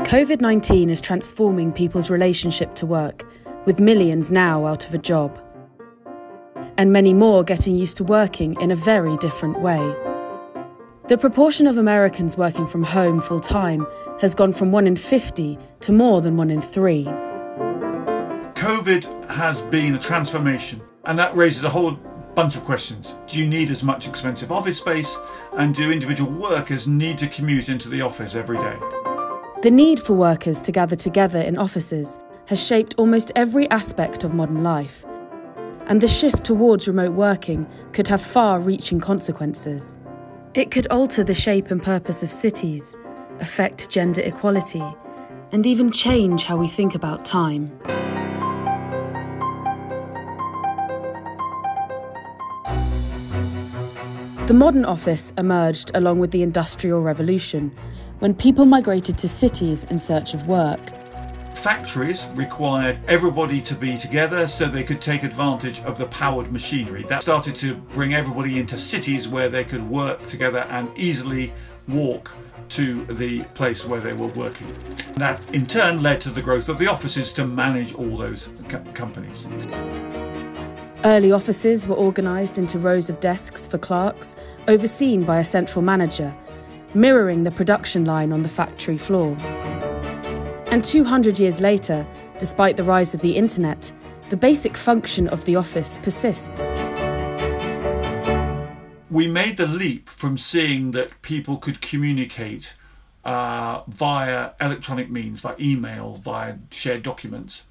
Covid-19 is transforming people's relationship to work, with millions now out of a job. And many more getting used to working in a very different way. The proportion of Americans working from home full-time has gone from 1 in 50 to more than 1 in 3. Covid has been a transformation, and that raises a whole bunch of questions. Do you need as much expensive office space? And do individual workers need to commute into the office every day? The need for workers to gather together in offices has shaped almost every aspect of modern life. And the shift towards remote working could have far-reaching consequences. It could alter the shape and purpose of cities, affect gender equality, and even change how we think about time. The modern office emerged along with the Industrial Revolution, when people migrated to cities in search of work. Factories required everybody to be together so they could take advantage of the powered machinery. That started to bring everybody into cities where they could work together and easily walk to the place where they were working. That in turn led to the growth of the offices to manage all those companies. Early offices were organised into rows of desks for clerks, overseen by a central manager, mirroring the production line on the factory floor. And 200 years later, despite the rise of the internet, the basic function of the office persists. We made the leap from seeing that people could communicate via electronic means, via email, via shared documents,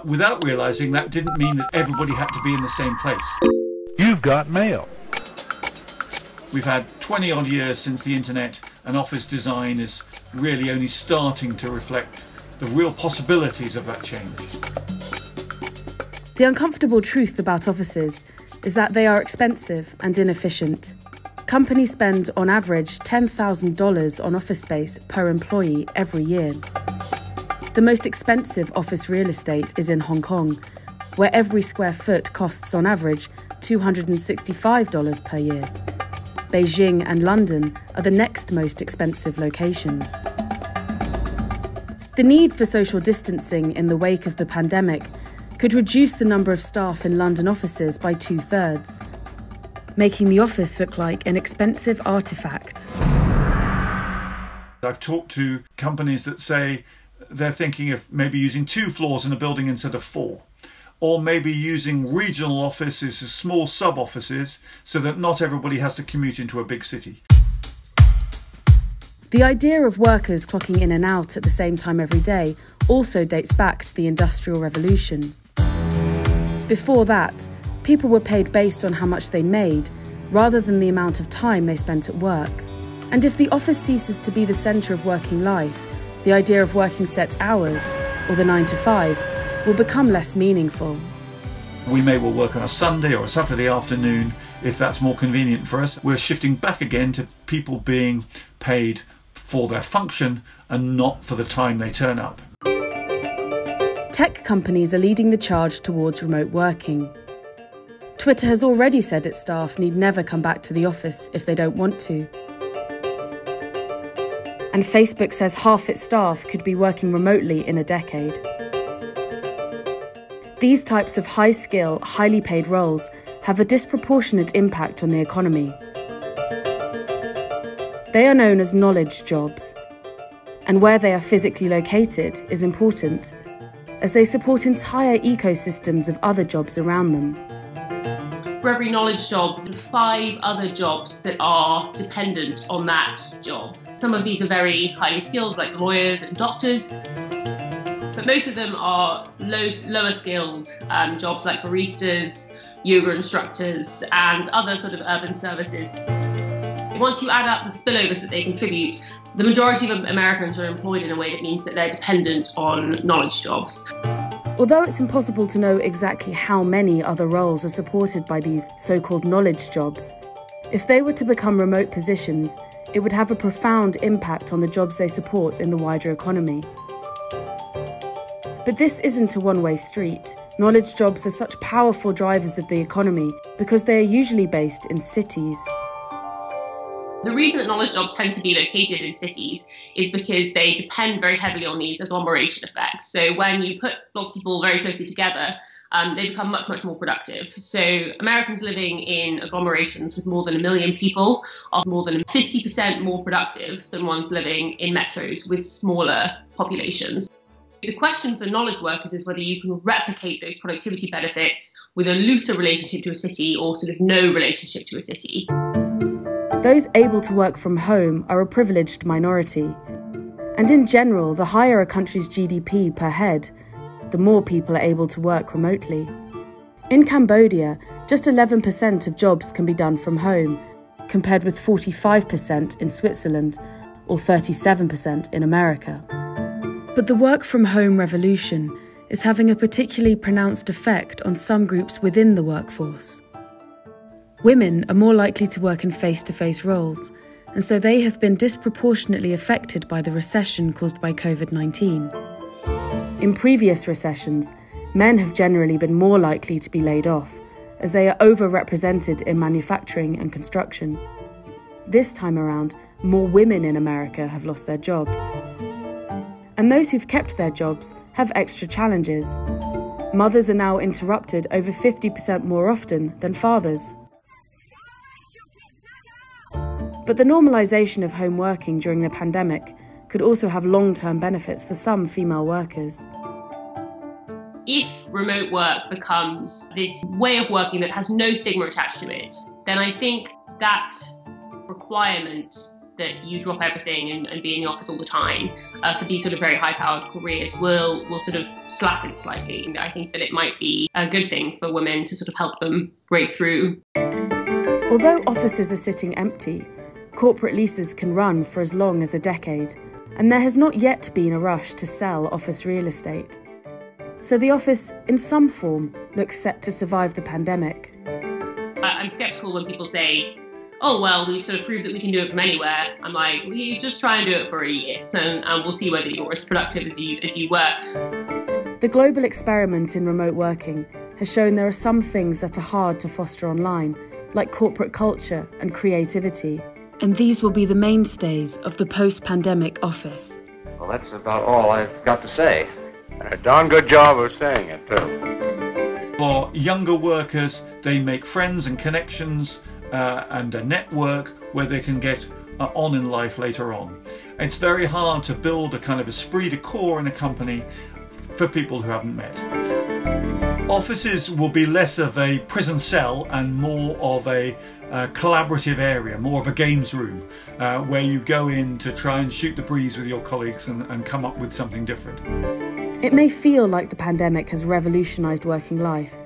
without realising that didn't mean that everybody had to be in the same place. You've got mail. We've had 20 odd years since the internet, and office design is really only starting to reflect the real possibilities of that change. The uncomfortable truth about offices is that they are expensive and inefficient. Companies spend on average $10,000 on office space per employee every year. The most expensive office real estate is in Hong Kong, where every square foot costs on average $265 per year. Beijing and London are the next most expensive locations. The need for social distancing in the wake of the pandemic could reduce the number of staff in London offices by 2/3, making the office look like an expensive artefact. I've talked to companies that say they're thinking of maybe using 2 floors in a building instead of 4. Or maybe using regional offices as small sub-offices so that not everybody has to commute into a big city. The idea of workers clocking in and out at the same time every day also dates back to the Industrial Revolution. Before that, people were paid based on how much they made, rather than the amount of time they spent at work. And if the office ceases to be the centre of working life, the idea of working set hours, or the 9 to 5, will become less meaningful. We may well work on a Sunday or a Saturday afternoon if that's more convenient for us. We're shifting back again to people being paid for their function and not for the time they turn up. Tech companies are leading the charge towards remote working. Twitter has already said its staff need never come back to the office if they don't want to. And Facebook says half its staff could be working remotely in a decade. These types of high-skill, highly paid roles have a disproportionate impact on the economy. They are known as knowledge jobs, and where they are physically located is important, as they support entire ecosystems of other jobs around them. For every knowledge job, there are 5 other jobs that are dependent on that job. Some of these are very highly skilled, like lawyers and doctors, but most of them are lower skilled jobs like baristas, yoga instructors, and other sort of urban services. Once you add up the spillovers that they contribute, the majority of Americans are employed in a way that means that they're dependent on knowledge jobs. Although it's impossible to know exactly how many other roles are supported by these so-called knowledge jobs, if they were to become remote positions, it would have a profound impact on the jobs they support in the wider economy. But this isn't a one-way street. Knowledge jobs are such powerful drivers of the economy because they are usually based in cities. The reason that knowledge jobs tend to be located in cities is because they depend very heavily on these agglomeration effects. So when you put lots of people very closely together, they become much, much more productive. So Americans living in agglomerations with more than 1 million people are more than 50% more productive than ones living in metros with smaller populations. The question for knowledge workers is whether you can replicate those productivity benefits with a looser relationship to a city or sort of no relationship to a city. Those able to work from home are a privileged minority. And in general, the higher a country's GDP per head, the more people are able to work remotely. In Cambodia, just 11% of jobs can be done from home, compared with 45% in Switzerland or 37% in America. But the work-from-home revolution is having a particularly pronounced effect on some groups within the workforce. Women are more likely to work in face-to-face roles, and so they have been disproportionately affected by the recession caused by Covid-19. In previous recessions, men have generally been more likely to be laid off, as they are overrepresented in manufacturing and construction. This time around, more women in America have lost their jobs. And those who've kept their jobs have extra challenges. Mothers are now interrupted over 50% more often than fathers. But the normalisation of home working during the pandemic could also have long-term benefits for some female workers. If remote work becomes this way of working that has no stigma attached to it, then I think that requirement that you drop everything and be in the office all the time for these sort of very high-powered careers will sort of slacken slightly. And I think that it might be a good thing for women to sort of help them break through. Although offices are sitting empty, corporate leases can run for as long as a decade, and there has not yet been a rush to sell office real estate. So the office, in some form, looks set to survive the pandemic. I'm sceptical when people say, oh, well, we've sort of proved that we can do it from anywhere. I'm like, well, you just try and do it for a year, and we'll see whether you're as productive as you were. The global experiment in remote working has shown there are some things that are hard to foster online, like corporate culture and creativity. And these will be the mainstays of the post-pandemic office. Well, that's about all I've got to say. And a darn good job of saying it, too. For younger workers, they make friends and connections and a network where they can get on in life later on. It's very hard to build a kind of esprit de corps in a company for people who haven't met. Offices will be less of a prison cell and more of a collaborative area, more of a games room where you go in to try and shoot the breeze with your colleagues and come up with something different. It may feel like the pandemic has revolutionised working life,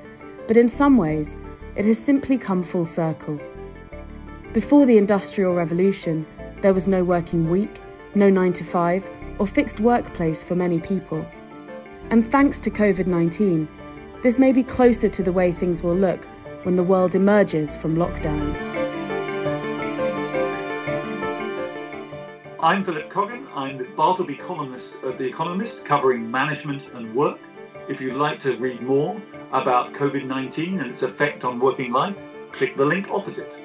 but in some ways, it has simply come full circle. Before the Industrial Revolution, there was no working week, no 9 to 5, or fixed workplace for many people. And thanks to Covid-19, this may be closer to the way things will look when the world emerges from lockdown. I'm Philip Coggan. I'm the Bartleby columnist at The Economist, covering management and work. If you'd like to read more about COVID-19 and its effect on working life, click the link opposite.